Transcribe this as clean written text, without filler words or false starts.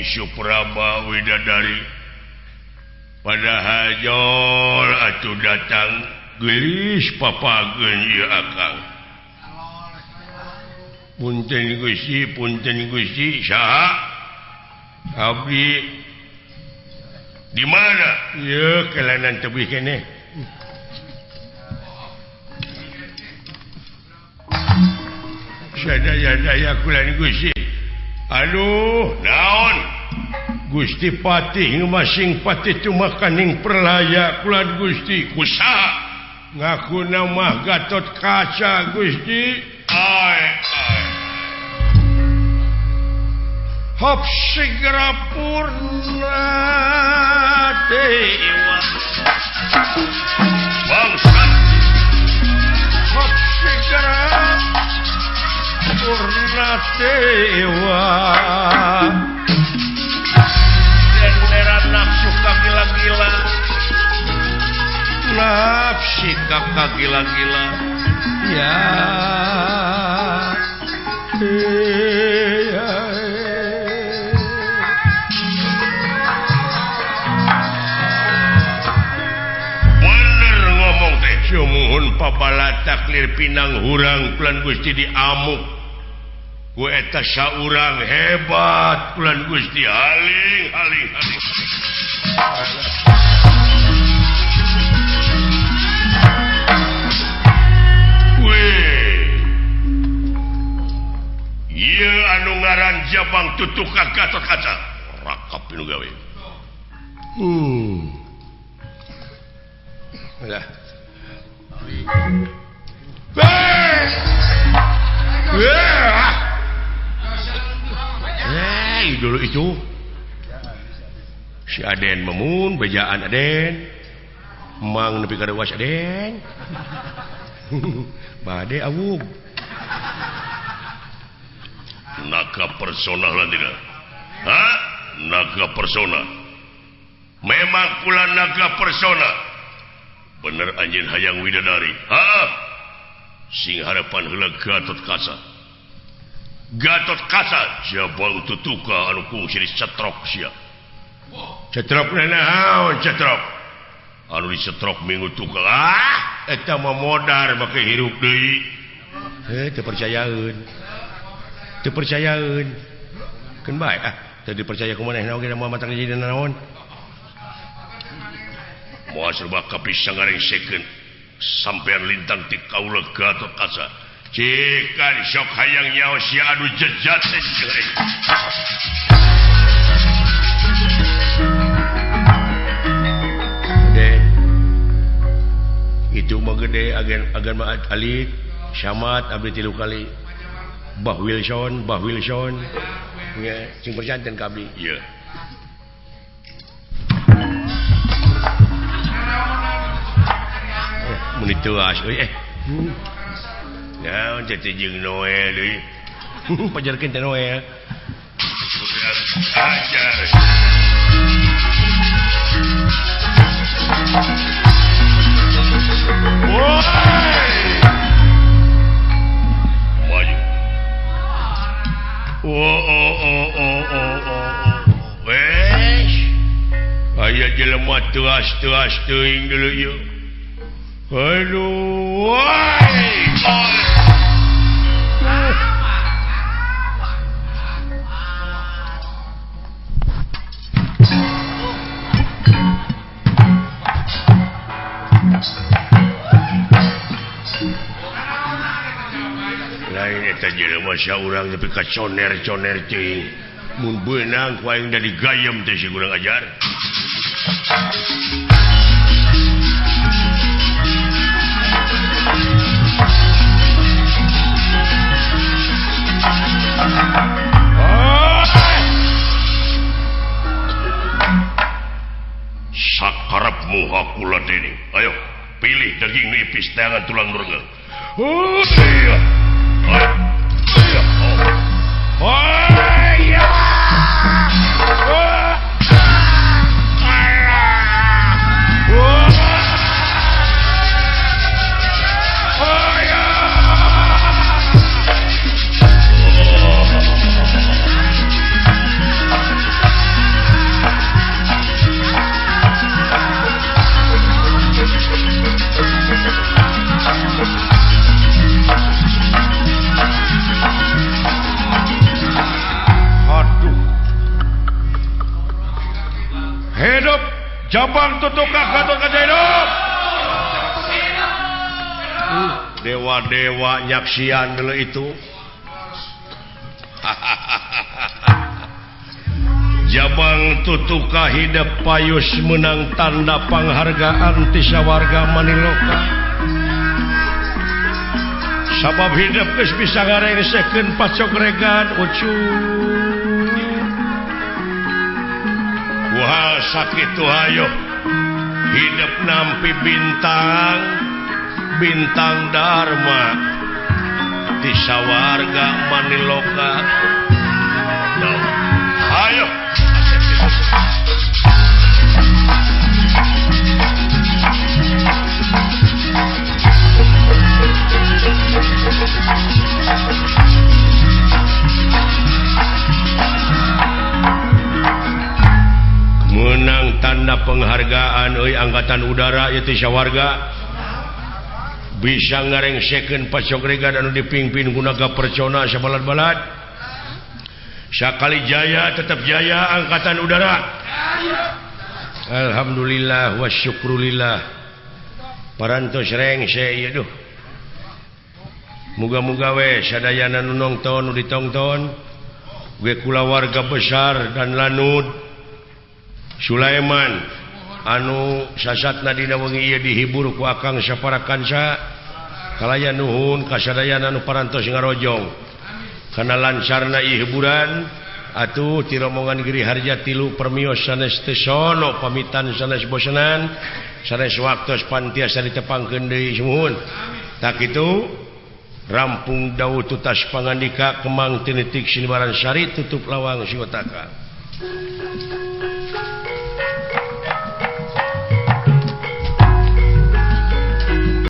Supraba Widadari pada hajol atuh datang gelis papageun ieu akang punten Gusti saha abdi di mana ieu kelanan tebih keneh sadaya kula Gusti aduh naon Gusti Patih masing Patih cuma kaning perlaya kula Gusti kusaha ngaku nama Gatot Kaca Gusti hop segera purna dewa bangsat hop segera purna dewa generan nafsu kagila-gila nafsi kagila-gila ya bener ngomong teh sumuhun pabala taklir pinang hurang kulan Gusti diamuk ku eta saurang hebat kulan Gusti haling ieu anu ngaran Jabang Tutuk Gatot Kaca rakap nu gawe udah dulu itu si Aden memun bejaan Aden mang nepi ka dewas Aden bade awug naga persona lah tidak naga persona memang pula naga persona bener anjin hayang widadari sing harapan heula Gatot Kaca Jabang Tutuka anu kungsi dicetrok sia cetrok naon cetrok anu dicetrok minggu tukang eta mah modar make hirup deui teu percayaeun keun bae teu dipercaya ku manehna oge mah matak jadi naon moal serba kapisang ngaringsekeun sampean lintang ti kaula Gatot Kaca cikan sok hayang nyawa si adu jejat Den itu mah gede agan mah alik syamat abdi 3 kali Bah Wilson ya sing percanten ka abdi ieu mun dituas euy naon teh jeung Noel deui pajarkeun teh Noel ajar wes aya jelema tuas teuing deuleu ieu aduh lain eta jelema saurang tapi ka coner teuing mun beunang ku aing da digayem teh si kurang ajar sakarepmu hakula dening ayo pilih daging nipis tangan tulang nurga iya hidup Jabang tutuka Gatot Kaca hidup dewa-dewa nyaksian dulu itu Jabang tutuka hidup payus menang tanda penghargaan ti sawarga Maniloka sabab hidup geus bisa ngarengsekeun pacokregan ucu wah sakitu hayo hidup nampi bintang Dharma di sawarga Maniloka ayo menang tanda penghargaan Angkatan Udara itu sawarga bisa ngarengsekeun pacokregan anu dipingpin gunaga percona sabalad-balad sakali jaya tetap jaya Angkatan Udara alhamdulillah wa syukrulillah parantos rengse ieu duh muga-muga we sadayana nu nongton nu ditongton we kulawarga besar dan lanud Sulaiman anu sasatna dina wengi ieu dihibur ku Akang saparakansa kalaya nuhun kasadayana anu parantos ngarojong kana lancarna ieu hiburan atuh ti rombongan Giri Harja tilu permios sanes teu sono pamitan sanes bosenan sanes waktos pantiasa ditepangkeun deui sumuhun tak kitu rampung daud tutas pangandika kemang tinitik sinibaran sari tutup lawang siwataka